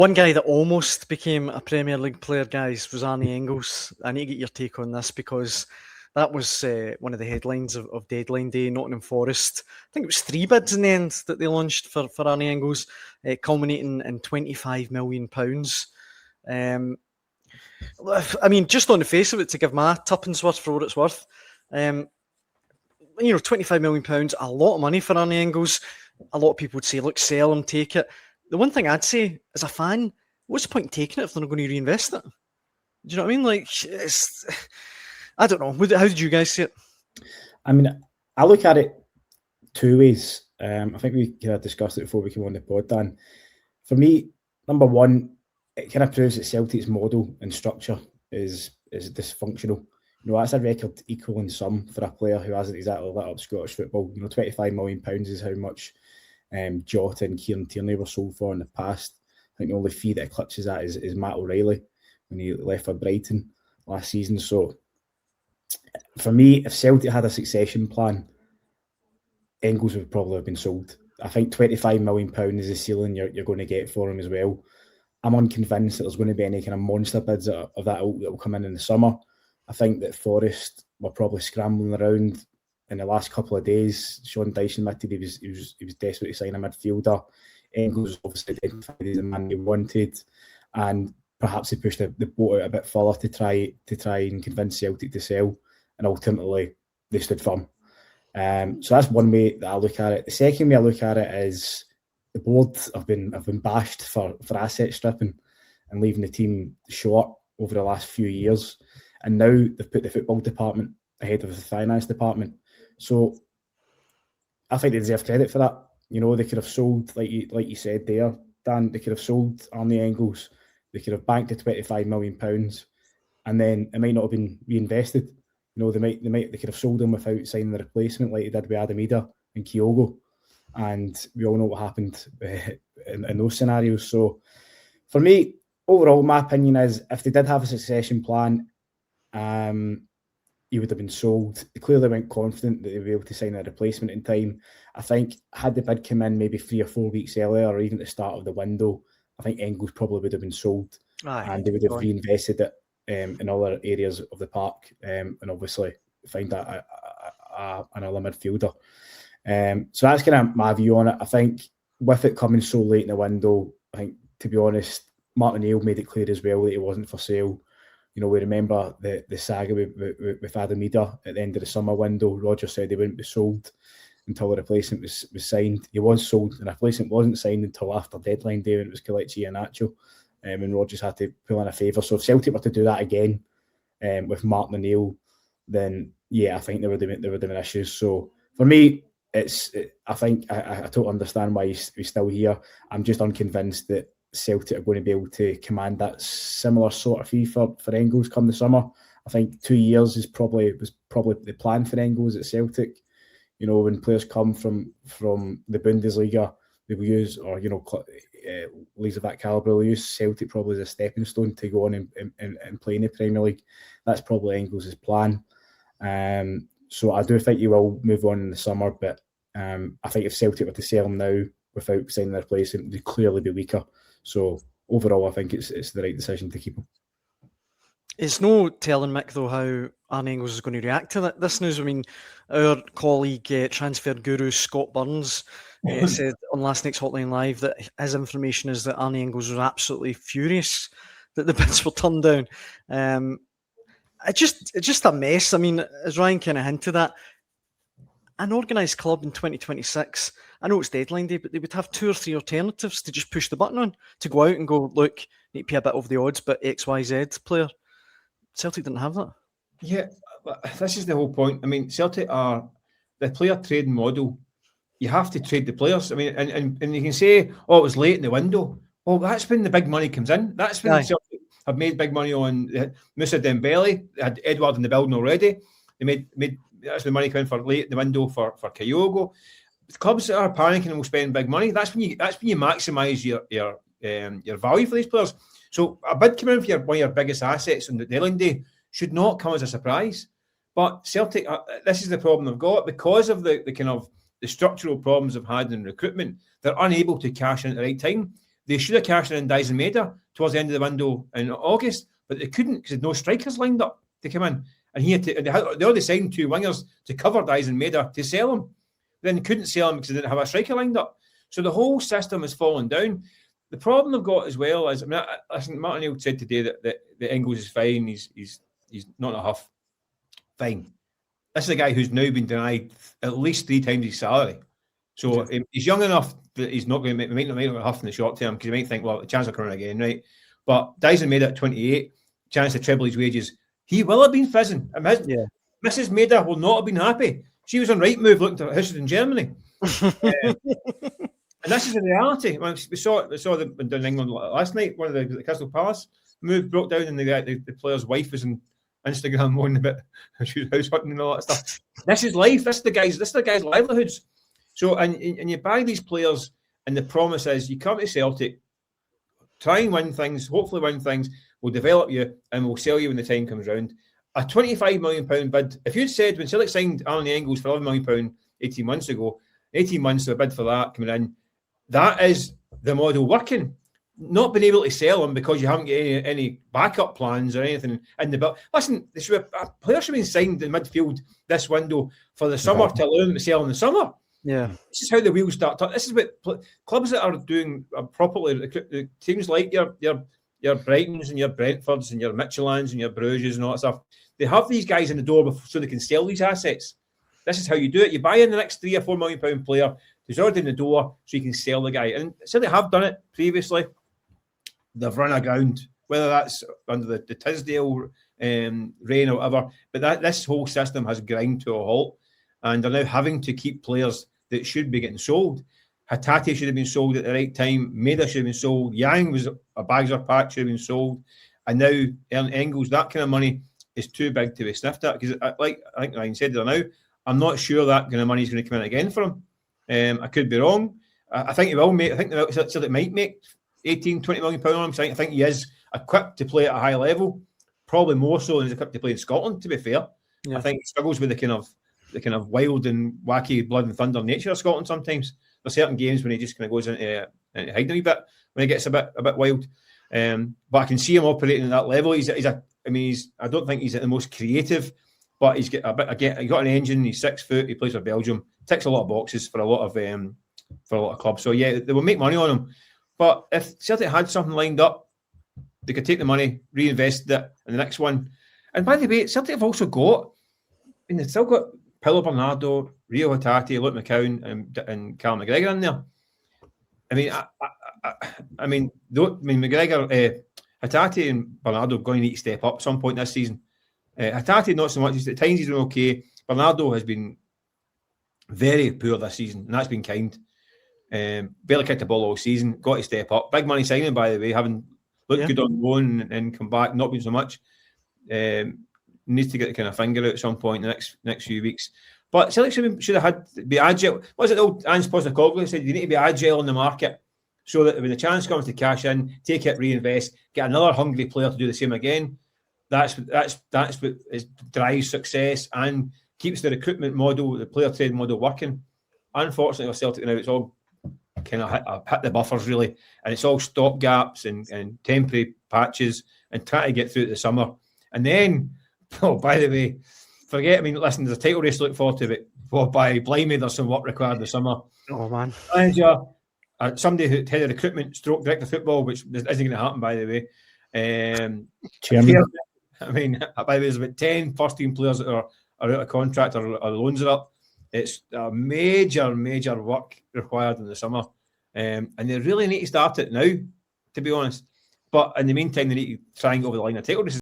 One guy that almost became a Premier League player, guys, was Arne Engels. I need to get your take on this because that was one of the headlines of Deadline Day. Nottingham Forest, I think it was 3 bids in the end that they launched for Arne Engels, culminating in £25 million. I mean, just on the face of it, to give my tuppence worth for what it's worth, £25 million, a lot of money for Arne Engels. A lot of people would say, look, sell him, take it. The one thing I'd say, as a fan, what's the point in taking it if they're not going to reinvest it? Do you know what I mean? Like, I don't know. How did you guys see it? I mean, I look at it 2 ways. I think we kind of discussed it before we came on the pod, Dan. For me, number one, it kind of proves that Celtic's model and structure is dysfunctional. That's a record equal in sum for a player who hasn't exactly lit up Scottish football. £25 million is how much Jota and Kieran Tierney were sold for in the past. I think the only fee that eclipses that is Matt O'Reilly when he left for Brighton last season. So for me, if Celtic had a succession plan, Engels would probably have been sold. I think £25 million is the ceiling you're going to get for him as well. I'm unconvinced that there's going to be any kind of monster bids of that ilk that will come in the summer. I think that Forest were probably scrambling around in the last couple of days. Sean Dyche admitted he was desperate to sign a midfielder. Engels obviously identified as the man he wanted, and perhaps he pushed the boat out a bit further to try and convince Celtic to sell, and ultimately they stood firm. So that's one way that I look at it. The second way I look at it is the board have been bashed for asset stripping and leaving the team short over the last few years, and now they've put the football department ahead of the finance department. So I think they deserve credit for that. They could have sold, like you said there, Dan, they could have sold Arne Engels. They could have banked the £25 million, and then it might not have been reinvested. They could have sold him without signing the replacement like they did with Adam Ida and Kyogo. And we all know what happened in those scenarios. So for me, overall, my opinion is if they did have a succession plan, he would have been sold. They clearly weren't confident that they would be able to sign a replacement in time. I think had the bid come in maybe 3 or 4 weeks earlier, or even at the start of the window, I think Engels probably would have been sold. And they would have reinvested it in other areas of the park, and obviously find another midfielder. So that's kind of my view on it. I think with it coming so late in the window, I think, to be honest, Martin O'Neill made it clear as well that he wasn't for sale. We remember the saga with Adam Ida at the end of the summer window. Roger said he wouldn't be sold until the replacement was signed. He was sold, and the replacement wasn't signed until after deadline day when it was Kelechi Iheanacho, and Rodgers had to pull in a favour. So if Celtic were to do that again with Martin O'Neill, then yeah, I think there would have been issues. So for me, I think I totally understand why he's still here. I'm just unconvinced that Celtic are going to be able to command that similar sort of fee for Engels come the summer. I think 2 years was probably the plan for Engels at Celtic. When players come from the Bundesliga, they will use, or leagues of that calibre, will use Celtic probably as a stepping stone to go on and play in the Premier League. That's probably Engels' plan. So I do think he will move on in the summer, but I think if Celtic were to sell him now without signing a replacement, they'd clearly be weaker. So overall, I think it's the right decision to keep him. It's no telling, Mick, though, how Arne Engels is going to react to this news. I mean, our colleague, transfer guru Scott Burns, said on last night's Hotline Live that his information is that Arne Engels was absolutely furious that the bids were turned down. It's just a mess. I mean, as Ryan kind of hinted at, an organised club in 2026, I know it's deadline day, but they would have 2 or 3 alternatives to just push the button on, to go out and go, look, need to pay a bit over the odds, but XYZ player. Celtic didn't have that. Yeah, but this is the whole point. I mean, Celtic are the player trading model. You have to trade the players. I mean, and you can say, oh, it was late in the window. Well, that's when the big money comes in. That's when Celtic have made big money on Moussa Dembele. They had Edward in the building already. They made that's when money came in for late in the window for Kyogo. The clubs that are panicking and will spend big money. That's when you maximise your value for these players. So a bid coming in for one of your biggest assets on the deadline day should not come as a surprise. But Celtic, this is the problem they've got because of the kind of the structural problems they've had in recruitment. They're unable to cash in at the right time. They should have cashed in Dyson Maeda towards the end of the window in August, but they couldn't because they had no strikers lined up to come in. And they already signed 2 wingers to cover Dyson Maeda to sell him. Then they couldn't sell him because they didn't have a striker lined up. So the whole system has fallen down. The problem they've got as well is, listen, Martin Engels said today that Engels is fine. He's not in a huff. Fine. This is a guy who's now been denied at least 3 times his salary. So he's young enough that he's not going to make a huff in the short term because he might think, well, the chance of coming again, right? But Dyson Maeda at 28, chance to treble his wages. He will have been fizzing. Mrs. Maeda will not have been happy. She was on Rightmove looking at houses in Germany. And this is the reality. We saw them down in England last night. One of the Crystal Palace move broke down, and the player's wife was on Instagram moaning about she was house hunting and all that stuff. This is life. This is the guys' livelihoods. So, and you buy these players, and the promise is you come to Celtic, try and win things, hopefully win things. We'll develop you, and we'll sell you when the time comes round. A £25 million bid. If you'd said when Celtic signed Arne Engels for £11 million 18 months ago, 18 months to a bid for that coming in, that is the model working. Not being able to sell him because you haven't got any backup plans or anything in the bill. Listen, a player should be signed in midfield this window for the summer to allow them to sell in the summer. Yeah, this is how the wheels start. This is what clubs that are doing properly. Teams like your Brightons and your Brentfords and your Michelins and your Bruges and all that stuff. They have these guys in the door so they can sell these assets. This is how you do it. You buy in the next £3 or £4 million player who's already in the door so you can sell the guy. And so they have done it previously. They've run aground, whether that's under the Tisdale reign or whatever. But this whole system has grind to a halt, and they're now having to keep players that should be getting sold. Hatate should have been sold at the right time. Maeda should have been sold. Yang was a bags or pack, should have been sold. And now Arne Engels, that kind of money is too big to be sniffed at. Because I think Ryan said there now, I'm not sure that kind of money is going to come in again for him. I could be wrong. I think he will make. I think Celtic might make 18, 20 million pounds on him. So I think he is equipped to play at a high level, probably more so than he's equipped to play in Scotland. To be fair, I think he struggles with the kind of wild and wacky blood and thunder nature of Scotland sometimes. There's certain games when he just kind of goes into hiding a wee bit when he gets a bit wild. But I can see him operating at that level. I don't think he's the most creative, but he's got he got an engine. He's 6 foot. He plays for Belgium. Ticks a lot of boxes for a lot of clubs. So yeah, they will make money on him. But if Celtic had something lined up, they could take the money, reinvest it in the next one. And by the way, Celtic have also got, they've still got Paulo Bernardo, Rio Hatate, Luke McCown, and Callum McGregor in there. McGregor, Hatate and Bernardo are going to need to step up at some point this season. Hatate not so much. At times he's been okay. Bernardo has been very poor this season, and that's been kind. Barely kicked the ball all season. Got to step up. Big money signing, by the way, having looked good on loan and come back, not been so much. Needs to get the kind of finger out at some point in the next few weeks. But Celtic should have be agile. What was it old Ange Postecoglou said? You need to be agile in the market so that when the chance comes to cash in, take it, reinvest, get another hungry player to do the same again. That's what drives success and keeps the recruitment model, the player trade model working. Unfortunately, with Celtic now, it's all kind of hit the buffers really, and it's all stop gaps and temporary patches and trying to get through the summer. And then, by the way, listen, there's a title race to look forward to, but by blimey, there's some work required this summer. Oh man, manager, somebody who head of recruitment, stroke director of football, which isn't going to happen, by the way. Chairman. By the way, there's about 10 first-team players that are out of contract or loans are up. It's a major work required in the summer. And they really need to start it now, to be honest. But in the meantime, they need to try and go over the line of title races.